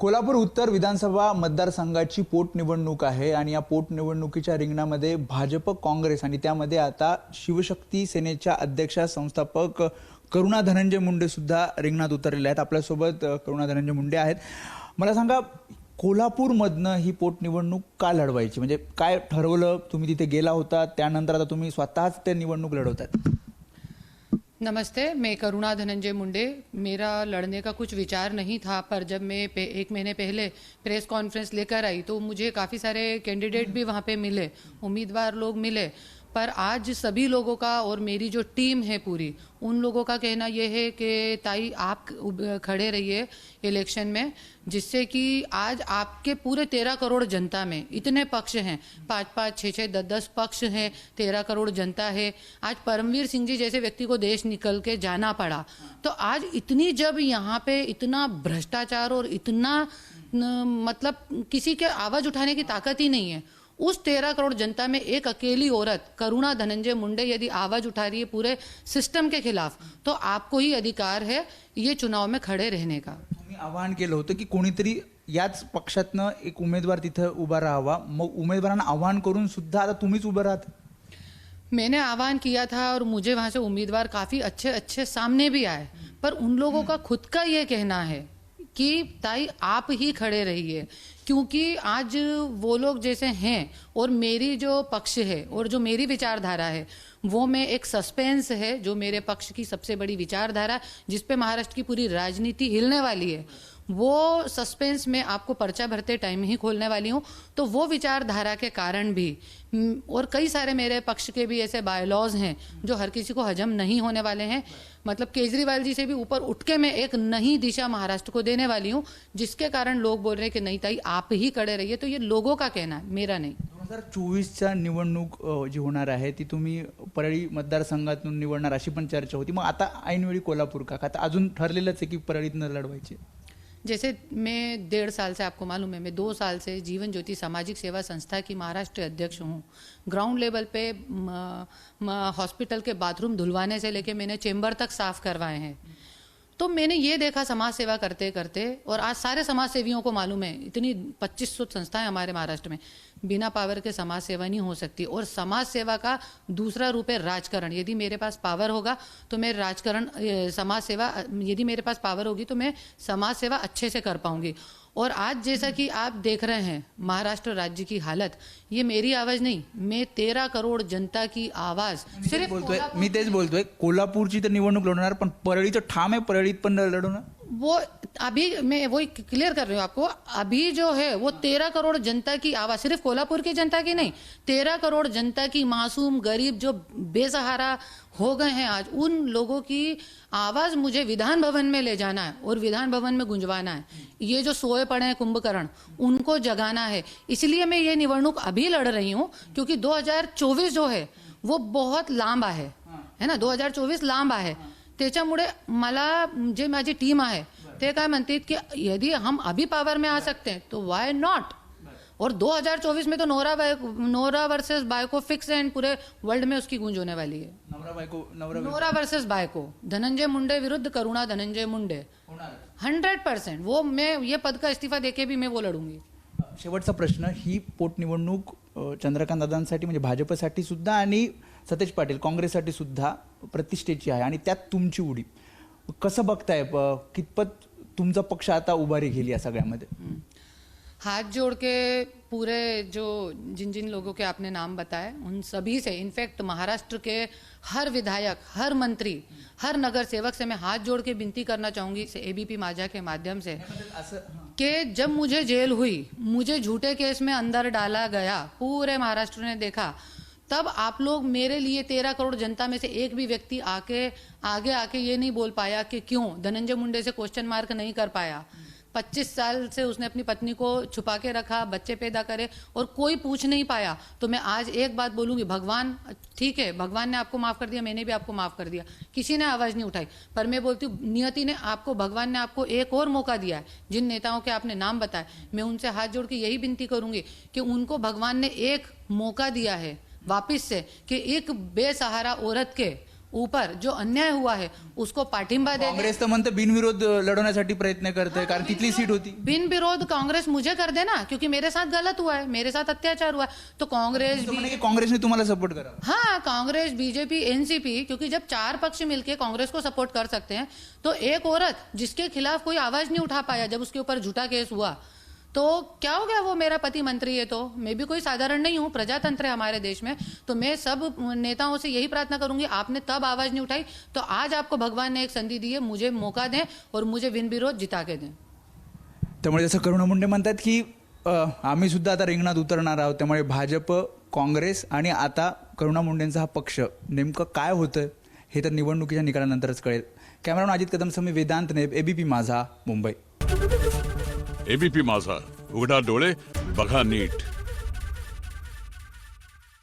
कोल्हापूर उत्तर विधानसभा मतदारसंघाची पोटनिवडणूक आहे आणि या पोटनिवडणुकीच्या रिंगणामध्ये भाजप, काँग्रेस आणि त्यामध्ये आता शिवशक्ती सेनेच्या अध्यक्षा संस्थापक करुणा धनंजय मुंडे सुद्धा रिंगणात उतरलेले आहेत। आपल्यासोबत करुणा धनंजय मुंडे आहेत। मला सांगा, कोल्हापूरमधनं ही पोटनिवडणूक का लढवायची, म्हणजे काय ठरवलं? तुम्ही तिथे गेला होता, त्यानंतर आता तुम्ही स्वतःच ते निवडणूक लढवतात। नमस्ते, मैं करुणा धनंजय मुंडे। मेरा लड़ने का कुछ विचार नहीं था, पर जब मैं एक महीने पहले प्रेस कॉन्फ्रेंस लेकर आई तो मुझे काफ़ी सारे कैंडिडेट भी वहाँ पे मिले, उम्मीदवार लोग मिले। पर आज सभी लोगों का और मेरी जो टीम है पूरी, उन लोगों का कहना यह है कि ताई आप खड़े रहिए इलेक्शन में, जिससे कि आज आपके पूरे 13 करोड़ जनता में इतने पक्ष हैं, 5-5, 6-6, 10-10 पक्ष हैं, 13 करोड़ जनता है। आज परमवीर सिंह जी जैसे व्यक्ति को देश निकल के जाना पड़ा, तो आज इतनी जब यहाँ पे इतना भ्रष्टाचार और इतना मतलब किसी के आवाज उठाने की ताकत ही नहीं है, उस 13 करोड़ जनता में एक अकेली औरत करुणा धनंजय मुंडे यदि आवाज उठा रही है पूरे सिस्टम के खिलाफ, तो आपको ही अधिकार है ये चुनाव में खड़े रहने का। तुम्ही आवाहन केलं होतं की कोणीतरी याच पक्षातनं एक उमेदवार तिथे उभा राहावा, मग उमेदवारांना आवाहन करून सुद्धा आता तुम्हीच उभं राहत। मैंने आह्वान किया था और मुझे वहां से उम्मीदवार काफी अच्छे अच्छे सामने भी आए, पर उन लोगों का खुद का ये कहना है कि ताई आप ही खड़े रहिए, क्योंकि आज वो लोग जैसे हैं और मेरी जो पक्ष है और जो मेरी विचारधारा है वो में एक सस्पेंस है, जो मेरे पक्ष की सबसे बड़ी विचारधारा जिस पे महाराष्ट्र की पूरी राजनीति हिलने वाली है, वो सस्पेंस में आपको पर्चा भरते टाइम ही खोलने वाली हूँ। तो वो विचारधारा के कारण भी और कई सारे मेरे पक्ष के भी ऐसे बायलॉज हैं जो हर किसी को हजम नहीं होने वाले हैं। मतलब केजरीवाल जी से भी ऊपर उठ के मैं एक नई दिशा महाराष्ट्र को देने वाली हूँ, जिसके कारण लोग बोल रहे हैं कि नहीं ताई आप ही खड़े रहिए। तो ये लोगों का कहना है, मेरा नहीं। 2024च्या निवडणूक जी होणार आहे ती तुम्ही परळी मतदारसंघातून निवडणार अशी पण चर्चा होती, मग आता ऐनवेळी कोल्हापूर का आता अजून ठरलेलंच आहे की परळीतनं लढवायची? जैसे मैं 1.5 साल से, आपको मालूम है, मैं 2 साल से जीवन ज्योति सामाजिक सेवा संस्था की महाराष्ट्र अध्यक्ष हूँ। ग्राउंड लेवल पे हॉस्पिटल के बाथरूम धुलवाने से लेके मैंने चेंबर तक साफ करवाए हैं। तो मैंने ये देखा समाज सेवा करते करते, और आज सारे समाज सेवियों को मालूम है इतनी 2500 संस्थाएं हमारे महाराष्ट्र में, बिना पावर के समाज सेवा नहीं हो सकती। और समाज सेवा का दूसरा रूप है राजकारण। यदि मेरे पास पावर होगा तो मैं राजकारण, समाज सेवा, यदि मेरे पास पावर होगी तो मैं समाज सेवा अच्छे से कर पाऊंगी। और आज जैसा कि आप देख रहे हैं महाराष्ट्र राज्य की हालत, ये मेरी आवाज नहीं, मैं 13 करोड़ जनता की आवाज सिर्फ बोलतोय। मी तेच बोलतोय, कोल्हापूरची तर निवडणूक लढवणार, पण परळीचं ठाम आहे, परळीत पण लढवणार। वो अभी मैं वही क्लियर कर रही हूँ आपको, अभी जो है वो 13 करोड़ जनता की आवाज, सिर्फ कोल्हापुर की जनता की नहीं, 13 करोड़ जनता की, मासूम गरीब जो बेसहारा हो गए हैं आज, उन लोगों की आवाज मुझे विधान भवन में ले जाना है और विधान भवन में गुंजवाना है। ये जो सोए पड़े हैं कुंभकर्ण, उनको जगाना है। इसलिए मैं ये निवडणूक अभी लड़ रही हूँ, क्योंकि 2024 जो है वो बहुत लांब आहे, है ना, 2024 लांब आहे। त्याच्यामुळे मला जे माझी टीम आहे ते काय म्हणतात की यदि हम अभी पावर में आ सकते हैं तो व्हाई नॉट। और 2024 में तो नोरा वर्सेस बायको फिक्स है, एंड पूरे वर्ल्ड में उसकी गूंज होने वाली है। नोरा वर्सेस बायको, धनंजय मुंडे विरुद्ध करुणा धनंजय मुंडे 100%। वो मैं ये पद का इस्तीफा देके भी मैं वो लढूंगी। शेवटचा प्रश्न, ही पोटनिवडणूक चंद्रकांत दादांसाठी म्हणजे भाजपसाठी सुद्धा आणि सतेज पाटील काँग्रेससाठी सुद्धा प्रतिष्ठेची आहे, आणि त्यात तुमची उडी कसं बघताय? कितपत तुमचा पक्ष आता उभारी घेईल या सगळ्यामध्ये? हाथ जोड़ के पूरे जो जिन जिन लोगों के आपने नाम बताए उन सभी से, इनफैक्ट महाराष्ट्र के हर विधायक, हर मंत्री, हर नगर सेवक से मैं हाथ जोड़ के विनती करना चाहूंगी एबीपी माझा के माध्यम से कि जब मुझे जेल हुई, मुझे झूठे केस में अंदर डाला गया, पूरे महाराष्ट्र ने देखा, तब आप लोग मेरे लिए 13 करोड़ जनता में से एक भी व्यक्ति आगे आके ये नहीं बोल पाया कि क्यों धनंजय मुंडे से क्वेश्चन मार्क नहीं कर पाया। 25 साल से उसने अपनी पत्नी को छुपा के रखा, बच्चे पैदा करे और कोई पूछ नहीं पाया। तो मैं आज एक बात बोलूंगी, भगवान ठीक है, भगवान ने आपको माफ कर दिया, मैंने भी आपको माफ कर दिया, किसी ने आवाज नहीं उठाई, पर मैं बोलती हूँ नियति ने आपको, भगवान ने आपको एक और मौका दिया है। जिन नेताओं के आपने नाम बताए, मैं उनसे हाथ जोड़ के यही विनती करूंगी कि उनको भगवान ने एक मौका दिया है वापिस से, कि एक बेसहारा औरत के ऊपर जो अन्याय हुआ है उसको पाठिंबा दे काँग्रेस तर म्हणते बिनविरोध लढवण्यासाठी प्रयत्न करते कारण तिथली सीट होती. बिन विरोध कांग्रेस मुझे कर देना, क्योंकि मेरे साथ गलत हुआ है, मेरे साथ अत्याचार हुआ है. तो कांग्रेस असं भी, म्हणे की काँग्रेसने तुम्हाला सपोर्ट करा. हाँ, कांग्रेस, बीजेपी, एनसीपी, क्योंकि जब 4 पक्ष मिलकर कांग्रेस को सपोर्ट कर सकते हैं तो एक औरत जिसके खिलाफ कोई आवाज नहीं उठा पाया जब उसके ऊपर झूठा केस हुआ, तो क्या हो गया? वो मेरा पति मंत्री है, तो मैं भी कोई साधारण नहीं हूं, प्रजातंत्र है हमारे देश में. तो मैं सब नेताओं से यही प्रार्थना करूंगी, आपने तब आवाज नहीं उठाई तो आज आपको भगवान ने एक संधि दी है, मुझे मौका दें और मुझे बिन विरोध जिता के दें. त्यामुळे जसं करुणा मुंडे म्हणतात की आम्ही सुद्धा आता रिंगणात उतरणार आहोत. त्यामुळे भाजप, काँग्रेस आणि आता करुणा मुंडेंचा हा पक्ष नेमकं काय होतं हे तर निवडणुकीच्या निकालानंतरच कळेल. कॅमेरामॅन अजित कदम समी वेदांत नेब, एबीपी माझा, मुंबई. एबीपी माझा, उघडा डोळे बघा नीट.